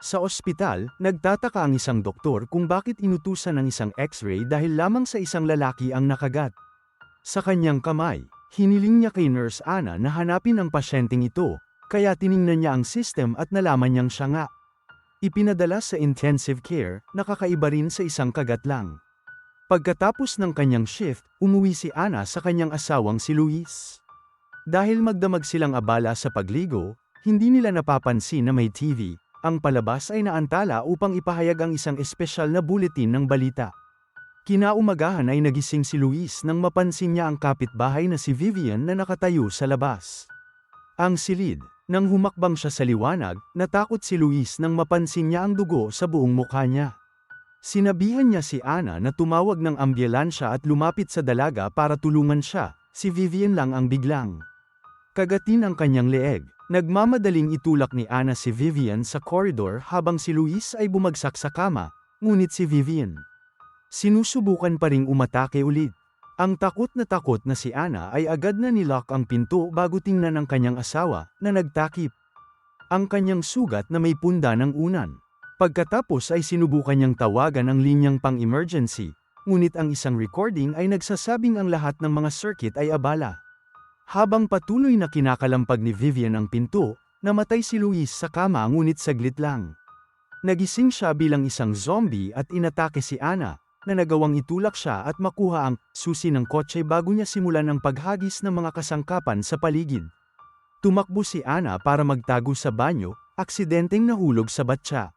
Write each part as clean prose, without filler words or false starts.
Sa ospital, nagtataka ang isang doktor kung bakit inutusan ng isang X-ray dahil lamang sa isang lalaki ang nakagat. Sa kanyang kamay, hiniling niya kay Nurse Anna na hanapin ang pasyenteng ito, kaya tiningnan niya ang system at nalaman niyang siya nga. Ipinadala sa intensive care, nakakaiba rin sa isang kagat lang. Pagkatapos ng kanyang shift, umuwi si Anna sa kanyang asawang si Luis. Dahil magdamag silang abala sa pagligo, hindi nila napapansin na may TV. Ang palabas ay naantala upang ipahayag ang isang espesyal na bulletin ng balita. Kinaumagahan ay nagising si Luis nang mapansin niya ang kapitbahay na si Vivian na nakatayo sa labas. Ang silid, nang humakbang siya sa liwanag, natakot si Luis nang mapansin niya ang dugo sa buong mukha niya. Sinabihan niya si Anna na tumawag ng ambulansya at lumapit sa dalaga para tulungan siya, si Vivian lang ang biglang kagatin ang kanyang leeg. Nagmamadaling itulak ni Anna si Vivian sa corridor habang si Luis ay bumagsak sa kama, ngunit si Vivian sinusubukan pa ring umatake ulit. Ang takot na si Anna ay agad na nilock ang pinto bago tingnan ng kanyang asawa, na nagtakip ang kanyang sugat na may punda ng unan. Pagkatapos ay sinubukan niyang tawagan ang linyang pang-emergency, ngunit ang isang recording ay nagsasabing ang lahat ng mga circuit ay abala. Habang patuloy na kinakalampag ni Vivian ang pinto, namatay si Luis sa kama ngunit saglit lang. Nagising siya bilang isang zombie at inatake si Anna, na nagawang itulak siya at makuha ang susi ng kotse bago niya simulan ang paghagis ng mga kasangkapan sa paligid. Tumakbo si Anna para magtago sa banyo, aksidenteng nahulog sa batya.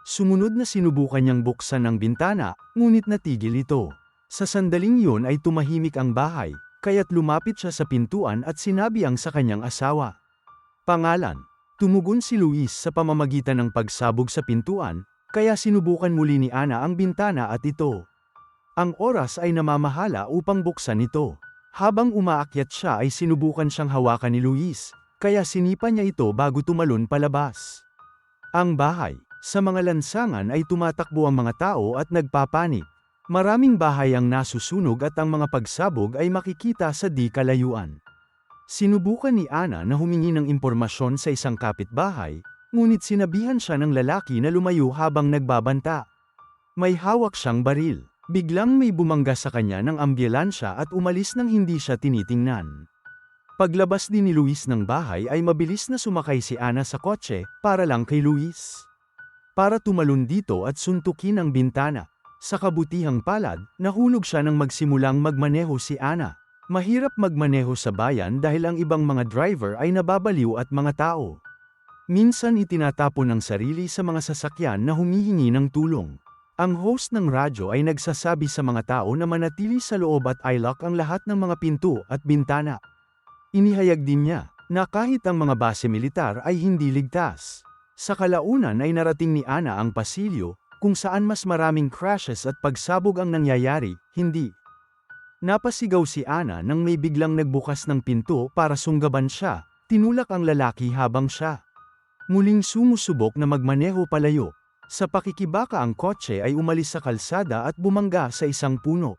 Sumunod na sinubukan niyang buksan ang bintana, ngunit natigil ito. Sa sandaling yun ay tumahimik ang bahay, kaya't lumapit siya sa pintuan at sinabi ang sa kanyang asawa. Pangalan. Tumugon si Luis sa pamamagitan ng pagsabog sa pintuan, kaya sinubukan muli ni Anna ang bintana at ito. Ang oras ay namamahala upang buksan ito. Habang umaakyat siya ay sinubukan siyang hawakan ni Luis, kaya sinipa niya ito bago tumalon palabas. Ang bahay. Sa mga lansangan ay tumatakbo ang mga tao at nagpapanik. Maraming bahay ang nasusunog at ang mga pagsabog ay makikita sa di kalayuan. Sinubukan ni Anna na humingi ng impormasyon sa isang kapitbahay, ngunit sinabihan siya ng lalaki na lumayo habang nagbabanta. May hawak siyang baril. Biglang may bumangga sa kanya ng ambulansya at umalis nang hindi siya tinitingnan. Paglabas din ni Luis ng bahay ay mabilis na sumakay si Anna sa kotse, para lang kay Luis. Para tumalon dito at suntukin ang bintana. Sa kabutihang palad, nahulog siya nang magsimulang magmaneho si Anna. Mahirap magmaneho sa bayan dahil ang ibang mga driver ay nababaliw at mga tao. Minsan itinatapon ang sarili sa mga sasakyan na humihingi ng tulong. Ang host ng radyo ay nagsasabi sa mga tao na manatili sa loob at i-lock ang lahat ng mga pinto at bintana. Inihayag din niya na kahit ang mga base militar ay hindi ligtas. Sa kalaunan ay narating ni Anna ang pasilyo, kung saan mas maraming crashes at pagsabog ang nangyayari, hindi. Napasigaw si Anna nang may biglang nagbukas ng pinto para sunggaban siya, tinulak ang lalaki habang siya muling sumusubok na magmaneho palayo. Sa pakikibaka ang kotse ay umalis sa kalsada at bumangga sa isang puno.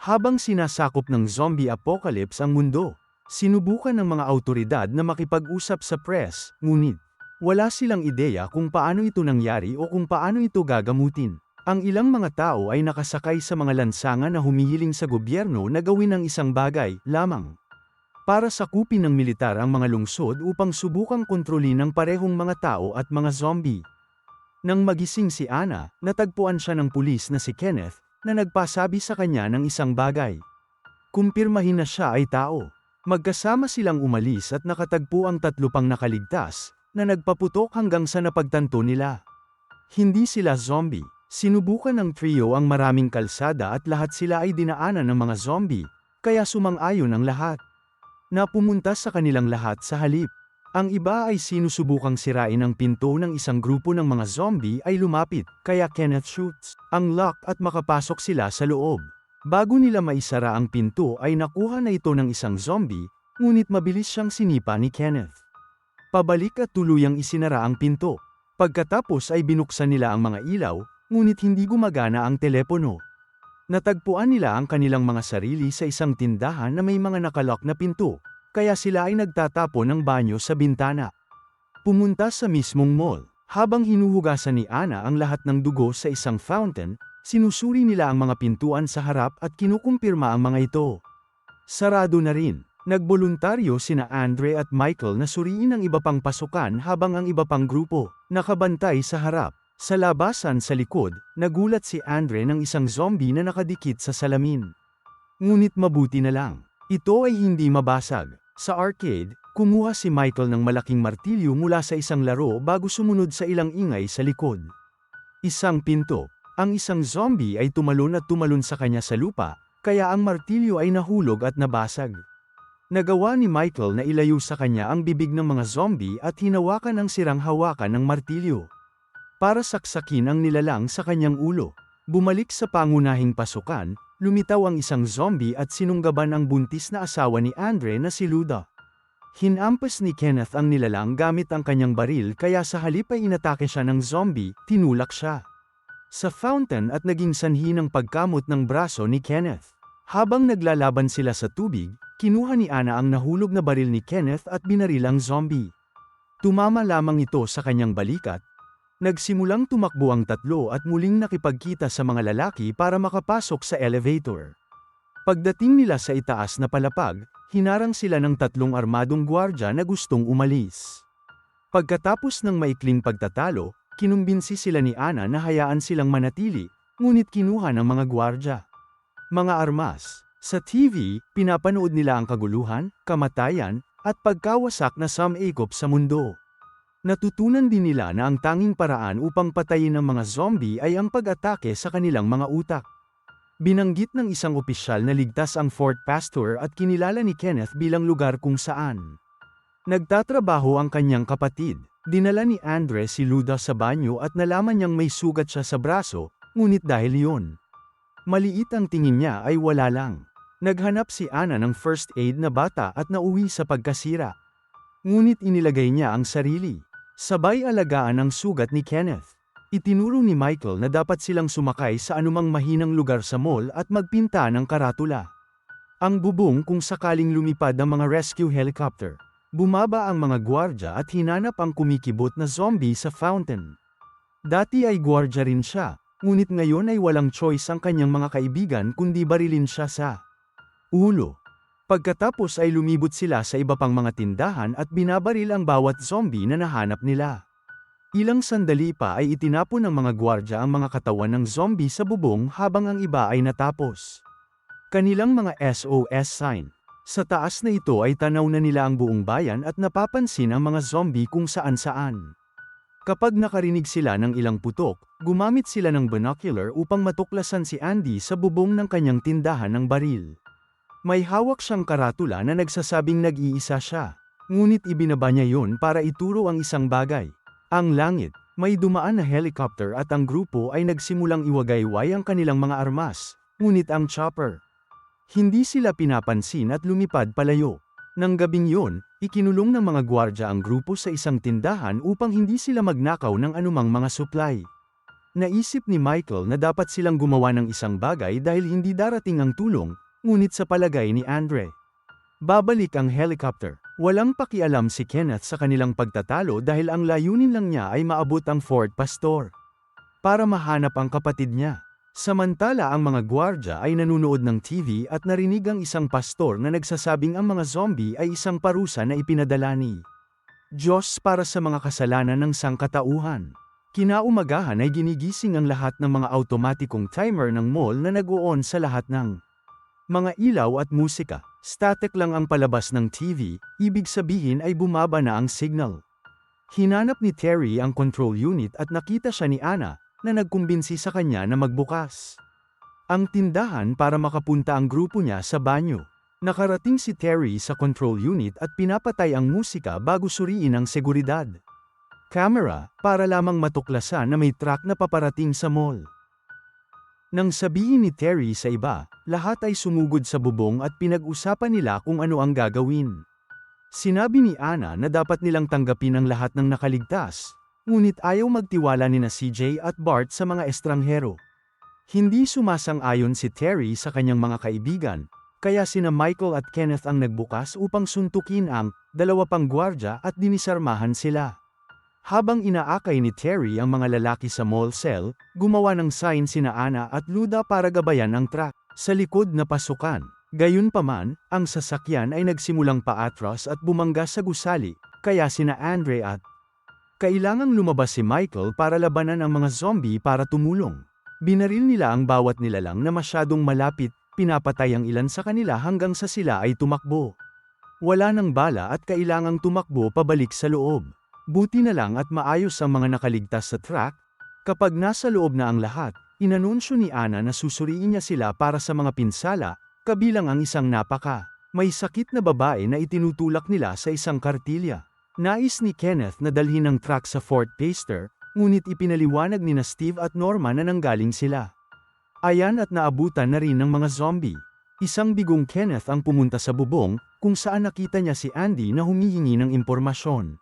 Habang sinasakop ng zombie apocalypse ang mundo, sinubukan ng mga awtoridad na makipag-usap sa press, ngunit wala silang ideya kung paano ito nangyari o kung paano ito gagamutin. Ang ilang mga tao ay nakasakay sa mga lansangan na humihiling sa gobyerno na gawin ang isang bagay lamang para sakupin ng militar ang mga lungsod upang subukang kontrolin ang parehong mga tao at mga zombie. Nang magising si Anna, natagpuan siya ng pulis na si Kenneth, na nagpasabi sa kanya ng isang bagay. Kumpirmahin na siya ay tao. Magkasama silang umalis at nakatagpo ang 3 pang nakaligtas, na nagpaputok hanggang sa napagtanto nila. Hindi sila zombie. Sinubukan ng trio ang maraming kalsada at lahat sila ay dinaanan ng mga zombie, kaya sumang-ayon ang lahat na pumunta sa kanilang lahat sa halip. Ang iba ay sinusubukang sirain ang pinto ng isang grupo ng mga zombie ay lumapit, kaya Kenneth shoots ang lock at makapasok sila sa loob. Bago nila maisara ang pinto ay nakuha na ito ng isang zombie, ngunit mabilis siyang sinipa ni Kenneth. Pabalik at tuluyang isinara ang pinto. Pagkatapos ay binuksan nila ang mga ilaw, ngunit hindi gumagana ang telepono. Natagpuan nila ang kanilang mga sarili sa isang tindahan na may mga nakalock na pinto, kaya sila ay nagtatapon ng banyo sa bintana. Pumunta sa mismong mall. Habang hinuhugasan ni Ana ang lahat ng dugo sa isang fountain, sinusuri nila ang mga pintuan sa harap at kinukumpirma ang mga ito. Sarado na rin. Nagboluntaryo sina Andre at Michael na suriin ang iba pang pasukan habang ang iba pang grupo, nakabantay sa harap. Sa labasan sa likod, nagulat si Andre ng isang zombie na nakadikit sa salamin. Ngunit mabuti na lang. Ito ay hindi mabasag. Sa arcade, kumuha si Michael ng malaking martilyo mula sa isang laro bago sumunod sa ilang ingay sa likod. Isang pinto. Ang isang zombie ay tumalon sa kanya sa lupa, kaya ang martilyo ay nahulog at nabasag. Nagawa ni Michael na ilayo sa kanya ang bibig ng mga zombie at hinawakan ang sirang hawakan ng martilyo. Para saksakin ang nilalang sa kanyang ulo. Bumalik sa pangunahing pasukan, lumitaw ang isang zombie at sinunggaban ang buntis na asawa ni Andre na si Luda. Hinampas ni Kenneth ang nilalang gamit ang kanyang baril kaya sa halip ay inatake siya ng zombie, tinulak siya sa fountain at naging sanhi ng pagkamot ng braso ni Kenneth. Habang naglalaban sila sa tubig, kinuha ni Ana ang nahulog na baril ni Kenneth at binaril ang zombie. Tumama lamang ito sa kanyang balikat. Nagsimulang tumakbo ang tatlo at muling nakipagkita sa mga lalaki para makapasok sa elevator. Pagdating nila sa itaas na palapag, hinarang sila ng tatlong armadong gwardya na gustong umalis. Pagkatapos ng maikling pagtatalo, kinumbinsi sila ni Ana na hayaan silang manatili, ngunit kinuha ng mga gwardya. Mga armas. Sa TV, pinapanood nila ang kaguluhan, kamatayan, at pagkawasak na sumikop sa mundo. Natutunan din nila na ang tanging paraan upang patayin ang mga zombie ay ang pag-atake sa kanilang mga utak. Binanggit ng isang opisyal na ligtas ang Fort Pastor at kinilala ni Kenneth bilang lugar kung saan nagtatrabaho ang kanyang kapatid. Dinala ni Andre si Luda sa banyo at nalaman niyang may sugat siya sa braso, ngunit dahil yun maliit ang tingin niya ay wala lang. Naghanap si Ana ng first aid na bata at nauwi sa pagkasira. Ngunit inilagay niya ang sarili. Sabay alagaan ang sugat ni Kenneth. Itinuro ni Michael na dapat silang sumakay sa anumang mahinang lugar sa mall at magpinta ng karatula. Ang bubong kung sakaling lumipad ang mga rescue helicopter. Bumaba ang mga gwardya at hinanap ang kumikibot na zombie sa fountain. Dati ay gwardya rin siya. Ngunit ngayon ay walang choice ang kanyang mga kaibigan kundi barilin siya sa ulo. Pagkatapos ay lumibot sila sa iba pang mga tindahan at binabaril ang bawat zombie na nahanap nila. Ilang sandali pa ay itinapon ng mga gwardya ang mga katawan ng zombie sa bubong habang ang iba ay natapos. Kanilang mga SOS sign. Sa taas na ito ay tanaw na nila ang buong bayan at napapansin ang mga zombie kung saan-saan. Kapag nakarinig sila ng ilang putok, gumamit sila ng binocular upang matuklasan si Andy sa bubong ng kanyang tindahan ng baril. May hawak siyang karatula na nagsasabing nag-iisa siya. Ngunit ibinaba niya yun para ituro ang isang bagay. Ang langit, may dumaan na helicopter at ang grupo ay nagsimulang iwagayway ang kanilang mga armas, ngunit ang chopper. Hindi sila pinapansin at lumipad palayo. Nang gabing yun, ikinulong ng mga gwardya ang grupo sa isang tindahan upang hindi sila magnakaw ng anumang mga supply. Naisip ni Michael na dapat silang gumawa ng isang bagay dahil hindi darating ang tulong, ngunit sa palagay ni Andre, babalik ang helicopter. Walang pakialam si Kenneth sa kanilang pagtatalo dahil ang layunin lang niya ay maabot ang Fort Pastor para mahanap ang kapatid niya. Samantala ang mga gwardya ay nanunood ng TV at narinig ang isang pastor na nagsasabing ang mga zombie ay isang parusa na ipinadala ni Diyos para sa mga kasalanan ng sangkatauhan. Kinaumagahan ay ginigising ang lahat ng mga automatikong timer ng mall na nag-o-on sa lahat ng mga ilaw at musika. Static lang ang palabas ng TV, ibig sabihin ay bumaba na ang signal. Hinanap ni Terry ang control unit at nakita siya ni Ana, na nagkumbinsi sa kanya na magbukas ang tindahan para makapunta ang grupo niya sa banyo. Nakarating si Terry sa control unit at pinapatay ang musika bago suriin ang seguridad camera, para lamang matuklasan na may truck na paparating sa mall. Nang sabihin ni Terry sa iba, lahat ay sumugod sa bubong at pinag-usapan nila kung ano ang gagawin. Sinabi ni Ana na dapat nilang tanggapin ang lahat ng nakaligtas, ngunit ayaw magtiwala nina CJ at Bart sa mga estranghero. Hindi sumasang-ayon si Terry sa kanyang mga kaibigan, kaya sina Michael at Kenneth ang nagbukas upang suntukin ang dalawa pang gwardya at dinisarmahan sila. Habang inaakay ni Terry ang mga lalaki sa mall cell, gumawa ng sign sina Ana at Luda para gabayan ang truck sa likod na pasukan. Gayunpaman, ang sasakyan ay nagsimulang paatras at bumangga sa gusali, kaya sina Andre at kailangang lumabas si Michael para labanan ang mga zombie para tumulong. Binaril nila ang bawat nilalang na masyadong malapit, pinapatay ang ilan sa kanila hanggang sa sila ay tumakbo. Wala nang bala at kailangang tumakbo pabalik sa loob. Buti na lang at maayos ang mga nakaligtas sa truck. Kapag nasa loob na ang lahat, inanunsyo ni Ana na susuriin niya sila para sa mga pinsala, kabilang ang isang may sakit na babae na itinutulak nila sa isang kartilya. Nais ni Kenneth na dalhin ang truck sa Fort Paster, ngunit ipinaliwanag ni Steve at Norma na nanggaling sila. Ayan at naabutan na rin ng mga zombie. Isang bigong Kenneth ang pumunta sa bubong, kung saan nakita niya si Andy na humihingi ng impormasyon.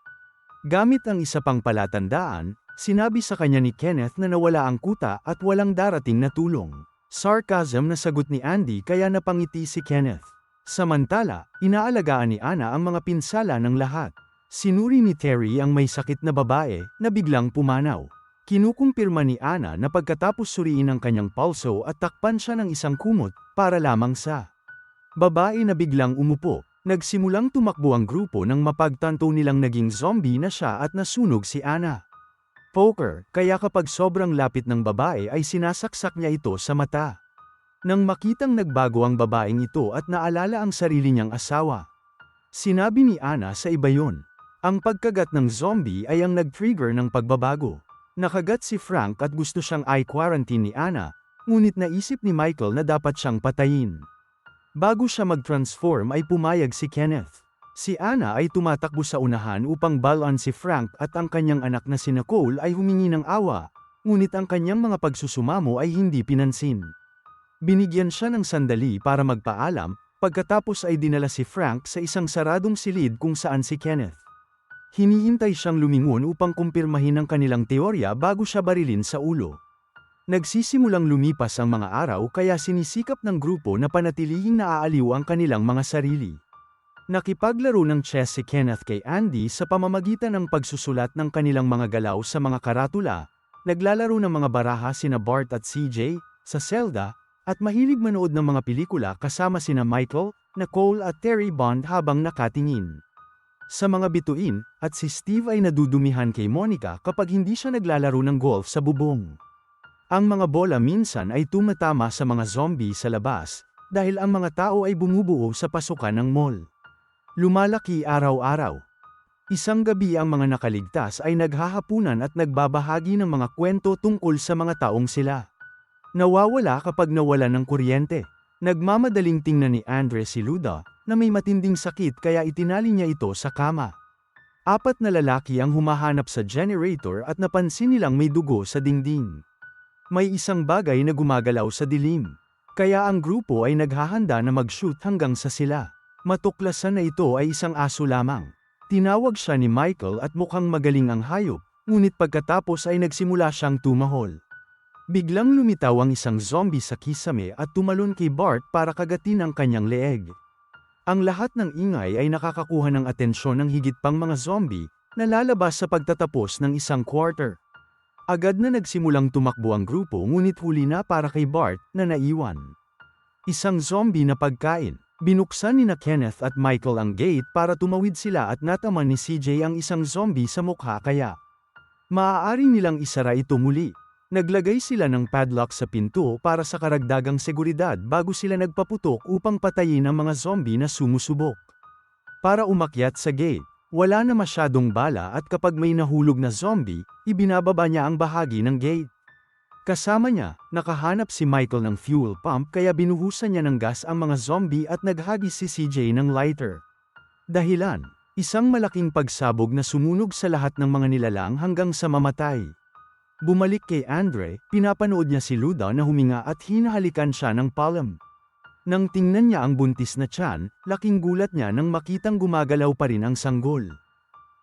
Gamit ang isa pang palatandaan, sinabi sa kanya ni Kenneth na nawala ang kuta at walang darating na tulong. Sarcasm na sagot ni Andy kaya napangiti si Kenneth. Samantala, inaalagaan ni Ana ang mga pinsala ng lahat. Sinuri ni Terry ang may sakit na babae na biglang pumanaw. Kinukumpirma ni Ana na pagkatapos suriin ang kanyang pulso at takpan siya ng isang kumot, para lamang sa babae na biglang umupo. Nagsimulang tumakbo ang grupo nang mapagtanto nilang naging zombie na siya at nasunog si Ana. Poker, kaya kapag sobrang lapit ng babae ay sinasaksak niya ito sa mata. Nang makitang nagbago ang babaeng ito at naalala ang sarili niyang asawa, sinabi ni Ana sa iba yon. Ang pagkagat ng zombie ay ang nag-trigger ng pagbabago. Nakagat si Frank at gusto siyang i-quarantine ni Ana, ngunit naisip ni Michael na dapat siyang patayin. Bago siya mag-transform ay pumayag si Kenneth. Si Ana ay tumatakbo sa unahan upang balaan si Frank at ang kanyang anak na si Nicole ay humingi ng awa, ngunit ang kanyang mga pagsusumamo ay hindi pinansin. Binigyan siya ng sandali para magpaalam, pagkatapos ay dinala si Frank sa isang saradong silid kung saan si Kenneth. Hinihintay siyang lumingon upang kumpirmahin ang kanilang teorya bago siya barilin sa ulo. Nagsisimulang lumipas ang mga araw kaya sinisikap ng grupo na panatilihing naaaliw ang kanilang mga sarili. Nakipaglaro ng chess si Kenneth kay Andy sa pamamagitan ng pagsusulat ng kanilang mga galaw sa mga karatula, naglalaro ng mga baraha sina Bart at CJ, sa Zelda, at mahilig manood ng mga pelikula kasama sina Michael, Nicole at Terry Bond habang nakatingin sa mga bituin, at si Steve ay nadudumihan kay Monica kapag hindi siya naglalaro ng golf sa bubong. Ang mga bola minsan ay tumatama sa mga zombie sa labas, dahil ang mga tao ay bumubuo sa pasukan ng mall. Lumalaki araw-araw. Isang gabi ang mga nakaligtas ay naghahapunan at nagbabahagi ng mga kwento tungkol sa mga taong sila nawawala kapag nawalan ng kuryente. Nagmamadaling tingnan ni Andre si Luda, na may matinding sakit kaya itinali niya ito sa kama. 4 na lalaki ang humahanap sa generator at napansin nilang may dugo sa dingding. May isang bagay na gumagalaw sa dilim. Kaya ang grupo ay naghahanda na mag-shoot hanggang sa sila. Matuklasan na ito ay isang aso lamang. Tinawag siya ni Michael at mukhang magaling ang hayop, ngunit pagkatapos ay nagsimula siyang tumahol. Biglang lumitaw ang isang zombie sa kisame at tumalon kay Bart para kagatin ang kanyang leeg. Ang lahat ng ingay ay nakakakuha ng atensyon ng higit pang mga zombie, na lalabas sa pagtatapos ng isang quarter. Agad na nagsimulang tumakbo ang grupo ngunit huli na para kay Bart, na naiwan. Isang zombie na pagkain. Binuksan ni Kenneth at Michael ang gate para tumawid sila at nataman ni CJ ang isang zombie sa mukha kaya maaari nilang isara ito muli. Naglagay sila ng padlock sa pinto para sa karagdagang seguridad bago sila nagpaputok upang patayin ang mga zombie na sumusubok. Para umakyat sa gate, wala na masyadong bala at kapag may nahulog na zombie, ibinababa niya ang bahagi ng gate. Kasama niya, nakahanap si Michael ng fuel pump kaya binuhusan niya ng gas ang mga zombie at naghagis si CJ ng lighter. Dahilan, isang malaking pagsabog na sumunog sa lahat ng mga nilalang hanggang sa mamatay. Bumalik kay Andre, pinapanood niya si Luda na huminga at hinahalikan siya ng palm. Nang tingnan niya ang buntis na tiyan, laking gulat niya nang makitang gumagalaw pa rin ang sanggol.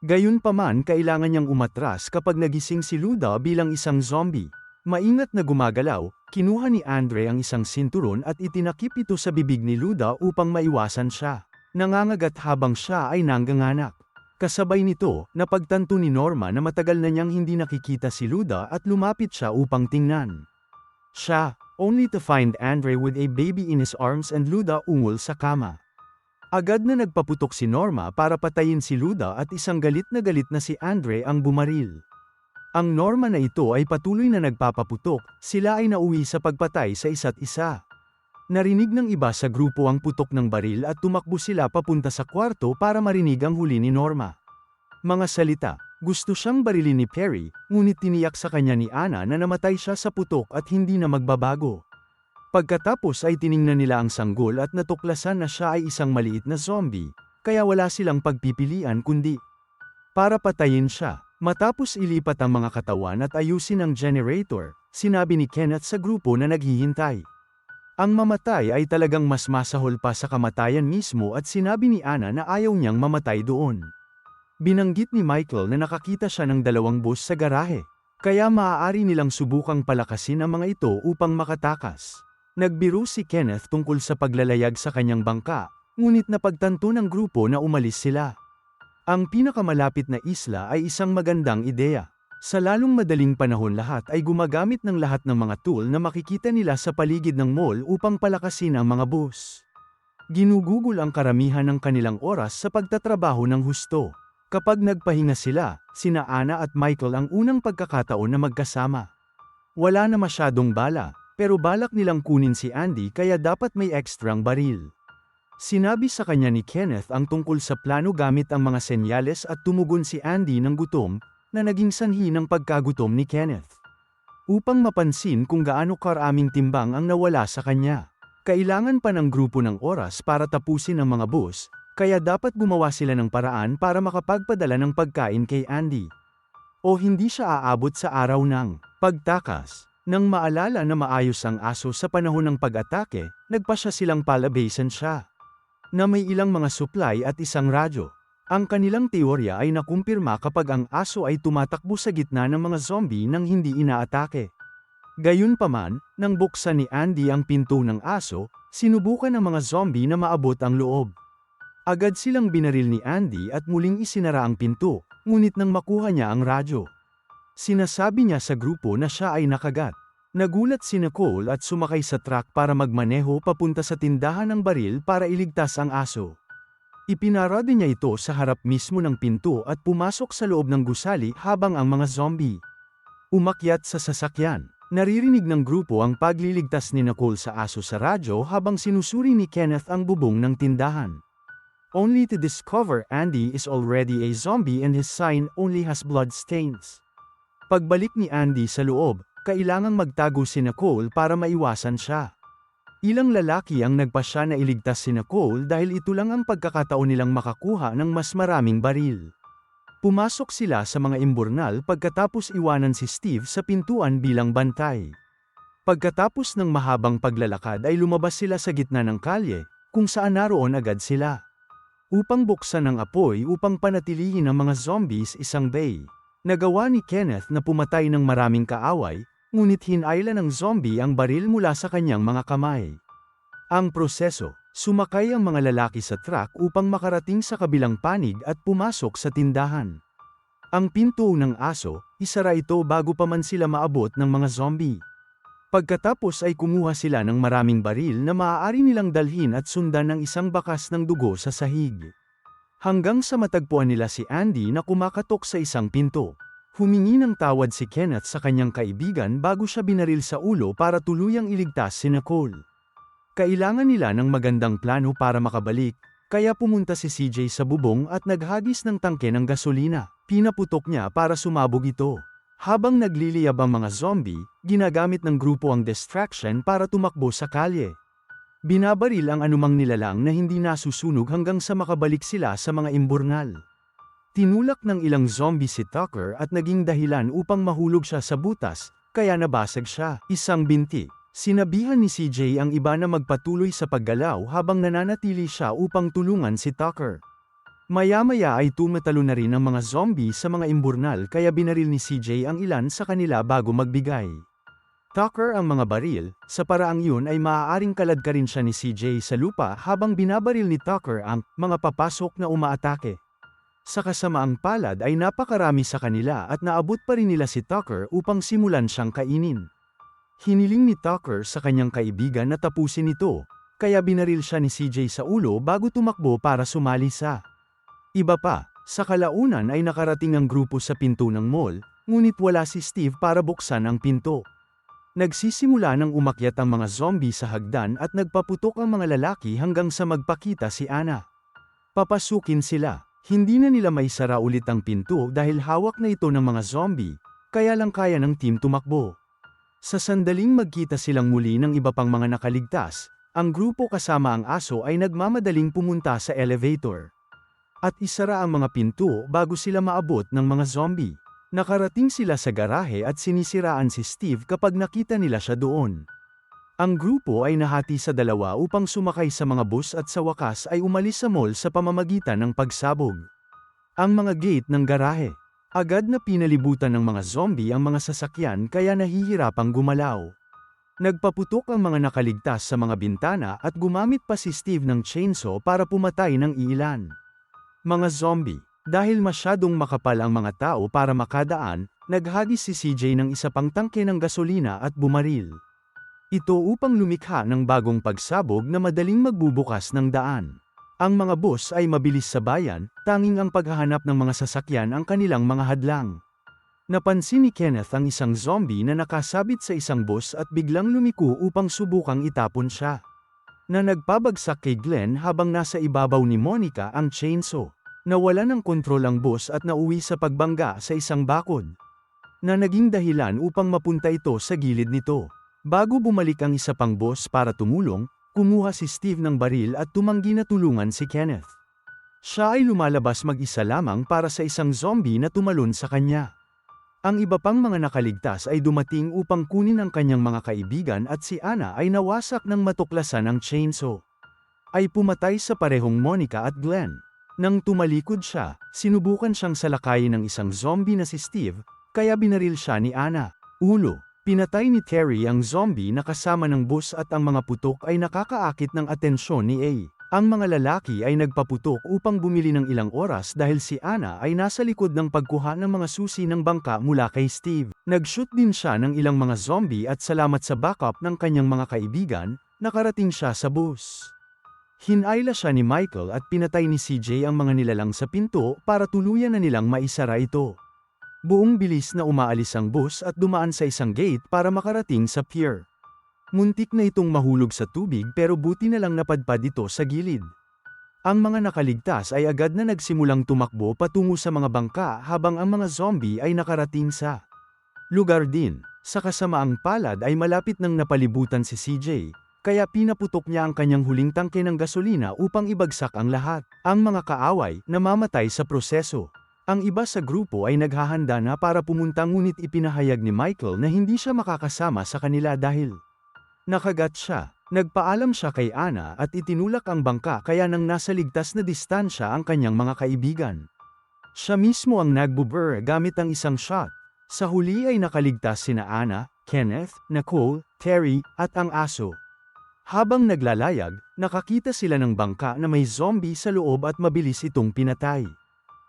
Gayunpaman kailangan niyang umatras kapag nagising si Luda bilang isang zombie. Maingat na gumagalaw, kinuha ni Andre ang isang sinturon at itinakip ito sa bibig ni Luda upang maiwasan siya. Nangangagat habang siya ay nangganganak. Kasabay nito, napagtanto ni Norma na matagal na niyang hindi nakikita si Luda at lumapit siya upang tingnan. Siya, only to find Andre with a baby in his arms and Luda ungol sa kama. Agad na nagpaputok si Norma para patayin si Luda at isang galit na si Andre ang bumaril. Ang Norma na ito ay patuloy na nagpapaputok, sila ay nauwi sa pagpatay sa isa't isa. Narinig ng iba sa grupo ang putok ng baril at tumakbo sila papunta sa kwarto para marinig ang huli ni Norma. Mga salita, gusto siyang barilin ni Perry, ngunit tiniyak sa kanya ni Anna na namatay siya sa putok at hindi na magbabago. Pagkatapos ay tiningnan nila ang sanggol at natuklasan na siya ay isang maliit na zombie, kaya wala silang pagpipilian kundi para patayin siya. Matapos ilipat ang mga katawan at ayusin ang generator, sinabi ni Kenneth sa grupo na naghihintay. Ang mamatay ay talagang mas masahol pa sa kamatayan mismo at sinabi ni Anna na ayaw niyang mamatay doon. Binanggit ni Michael na nakakita siya ng 2 bus sa garahe, kaya maaari nilang subukang palakasin ang mga ito upang makatakas. Nagbiro si Kenneth tungkol sa paglalayag sa kanyang bangka, ngunit napagtanto ng grupo na umalis sila. Ang pinakamalapit na isla ay isang magandang ideya. Sa lalong madaling panahon lahat ay gumagamit ng lahat ng mga tool na makikita nila sa paligid ng mall upang palakasin ang mga bus. Ginugugol ang karamihan ng kanilang oras sa pagtatrabaho ng husto. Kapag nagpahinga sila, sina Anna at Michael ang unang pagkakataon na magkasama. Wala na masyadong bala, pero balak nilang kunin si Andy kaya dapat may ekstrang baril. Sinabi sa kanya ni Kenneth ang tungkol sa plano gamit ang mga senyales at tumugon si Andy ng gutom, na naging sanhi ng pagkagutom ni Kenneth. Upang mapansin kung gaano karaming timbang ang nawala sa kanya, kailangan pa ng grupo ng oras para tapusin ang mga bus, kaya dapat gumawa sila ng paraan para makapagpadala ng pagkain kay Andy. O hindi siya aabot sa araw ng pagtakas. Nang maalala na maayos ang aso sa panahon ng pag-atake, nagpasya silang palabasin siya, na may ilang mga supply at isang radyo. Ang kanilang teorya ay nakumpirma kapag ang aso ay tumatakbo sa gitna ng mga zombie nang hindi inaatake. Gayunpaman, nang buksan ni Andy ang pinto ng aso, sinubukan ng mga zombie na maabot ang loob. Agad silang binaril ni Andy at muling isinara ang pinto, ngunit nang makuha niya ang radyo, sinasabi niya sa grupo na siya ay nakagat. Nagulat si Nicole at sumakay sa truck para magmaneho papunta sa tindahan ng baril para iligtas ang aso. Ipinarada niya ito sa harap mismo ng pinto at pumasok sa loob ng gusali habang ang mga zombie umakyat sa sasakyan. Naririnig ng grupo ang pagliligtas ni Nicole sa aso sa radyo habang sinusuri ni Kenneth ang bubong ng tindahan. Only to discover Andy is already a zombie and his sign only has blood stains. Pagbalik ni Andy sa loob, kailangang magtago si Nicole para maiwasan siya. Ilang lalaki ang nagpasya na iligtas si Nicole dahil ito lang ang pagkakataon nilang makakuha ng mas maraming baril. Pumasok sila sa mga imburnal pagkatapos iwanan si Steve sa pintuan bilang bantay. Pagkatapos ng mahabang paglalakad ay lumabas sila sa gitna ng kalye, kung saan naroon agad sila. Upang buksan ang apoy upang panatilihin ang mga zombies isang bay. Nagawa ni Kenneth na pumatay ng maraming kaaway, ngunit hinayla ng zombie ang baril mula sa kanyang mga kamay. Ang proseso, sumakay ang mga lalaki sa truck upang makarating sa kabilang panig at pumasok sa tindahan. Ang pinto ng aso, isara ito bago pa man sila maabot ng mga zombie. Pagkatapos ay kumuha sila ng maraming baril na maaari nilang dalhin at sundan ng isang bakas ng dugo sa sahig. Hanggang sa matagpuan nila si Andy na kumakatok sa isang pinto. Humingi ng tawad si Kenneth sa kanyang kaibigan bago siya binaril sa ulo para tuluyang iligtas si Nicole. Kailangan nila ng magandang plano para makabalik, kaya pumunta si CJ sa bubong at naghagis ng tangke ng gasolina. Pinaputok niya para sumabog ito. Habang nagliliyab ang mga zombie, ginagamit ng grupo ang distraction para tumakbo sa kalye. Binabaril ang anumang nilalang na hindi nasusunog hanggang sa makabalik sila sa mga imburnal. Tinulak ng ilang zombie si Tucker at naging dahilan upang mahulog siya sa butas, kaya nabasag siya. Isang binti. Sinabihan ni CJ ang iba na magpatuloy sa paggalaw habang nananatili siya upang tulungan si Tucker. Maya-maya ay tumatalo na rin ang mga zombie sa mga imburnal kaya binaril ni CJ ang ilan sa kanila bago magbigay. Tucker ang mga baril, sa paraang yun ay maaaring kaladkarin siya ni CJ sa lupa habang binabaril ni Tucker ang mga papasok na umaatake. Sa kasamaang palad ay napakarami sa kanila at naabot pa rin nila si Tucker upang simulan siyang kainin. Hiniling ni Tucker sa kanyang kaibigan na tapusin ito, kaya binaril siya ni CJ sa ulo bago tumakbo para sumali sa iba pa. Sa kalaunan ay nakarating ang grupo sa pinto ng mall, ngunit wala si Steve para buksan ang pinto. Nagsisimula nang umakyat ang mga zombie sa hagdan at nagpaputok ang mga lalaki hanggang sa magpakita si Anna. Papasukin sila. Hindi na nila maisara ulit ang pinto dahil hawak na ito ng mga zombie, kaya lang kaya ng team tumakbo. Sa sandaling magkita silang muli ng iba pang mga nakaligtas, ang grupo kasama ang aso ay nagmamadaling pumunta sa elevator. At isara ang mga pinto bago sila maabot ng mga zombie. Nakarating sila sa garahe at sinisiraan si Steve kapag nakita nila siya doon. Ang grupo ay nahati sa dalawa upang sumakay sa mga bus at sa wakas ay umalis sa mall sa pamamagitan ng pagsabog. Ang mga gate ng garahe. Agad na pinalibutan ng mga zombie ang mga sasakyan kaya nahihirapang gumalaw. Nagpaputok ang mga nakaligtas sa mga bintana at gumamit pa si Steve ng chainsaw para pumatay ng ilan. Mga zombie. Dahil masyadong makapal ang mga tao para makadaan, naghagis si CJ ng isa pang tangke ng gasolina at bumaril. Ito upang lumikha ng bagong pagsabog na madaling magbubukas ng daan. Ang mga bus ay mabilis sa bayan, tanging ang paghahanap ng mga sasakyan ang kanilang mga hadlang. Napansin ni Kenneth ang isang zombie na nakasabit sa isang bus at biglang lumiko upang subukang itapon siya. Na nagpabagsak kay Glenn habang nasa ibabaw ni Monica ang chainsaw. Nawala ng kontrol ang bus at nauwi sa pagbangga sa isang bakod. Na naging dahilan upang mapunta ito sa gilid nito. Bago bumalik ang isa pang bus para tumulong, kumuha si Steve ng baril at tumanggi na tulungan si Kenneth. Siya ay lumalabas mag-isa lamang para sa isang zombie na tumalon sa kanya. Ang iba pang mga nakaligtas ay dumating upang kunin ang kanyang mga kaibigan at si Anna ay nawasak ng matuklasan ng chainsaw. Ay pumatay sa parehong Monica at Glenn. Nang tumalikod siya, sinubukan siyang salakayin ng isang zombie na si Steve, kaya binaril siya ni Anna. Ulo. Pinatay ni Terry ang zombie na kasama ng bus at ang mga putok ay nakakaakit ng atensyon ni A. Ang mga lalaki ay nagpaputok upang bumili ng ilang oras dahil si Anna ay nasa likod ng pagkuha ng mga susi ng bangka mula kay Steve. Nag-shoot din siya ng ilang mga zombie at salamat sa backup ng kanyang mga kaibigan, nakarating siya sa bus. Hinayla siya ni Michael at pinatay ni CJ ang mga nilalang sa pinto para tuluyan na nilang maisara ito. Buong bilis na umaalis ang bus at dumaan sa isang gate para makarating sa pier. Muntik na itong mahulog sa tubig pero buti na lang napadpad ito sa gilid. Ang mga nakaligtas ay agad na nagsimulang tumakbo patungo sa mga bangka habang ang mga zombie ay nakarating sa lugar din. Sa kasamaang palad ay malapit nang napalibutan si CJ. Kaya pinaputok niya ang kanyang huling tangke ng gasolina upang ibagsak ang lahat. Ang mga kaaway, namamatay sa proseso. Ang iba sa grupo ay naghahanda na para pumunta ngunit ipinahayag ni Michael na hindi siya makakasama sa kanila dahil nakagat siya. Nagpaalam siya kay Anna at itinulak ang bangka kaya nang nasa ligtas na distansya ang kanyang mga kaibigan. Siya mismo ang nagbuburr gamit ang isang shot. Sa huli ay nakaligtas sina Anna, Kenneth, Nicole, Terry, at ang aso. Habang naglalayag, nakakita sila ng bangka na may zombie sa loob at mabilis itong pinatay.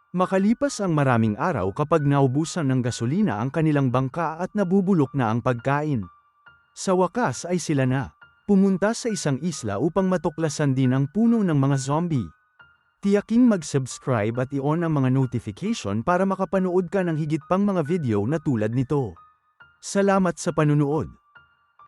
Makalipas ang maraming araw kapag naubusan ng gasolina ang kanilang bangka at nabubulok na ang pagkain. Sa wakas ay sila na pumunta sa isang isla upang matuklasan din ang puno ng mga zombie. Tiyaking mag-subscribe at i-on ang mga notification para makapanood ka ng higit pang mga video na tulad nito. Salamat sa panunood.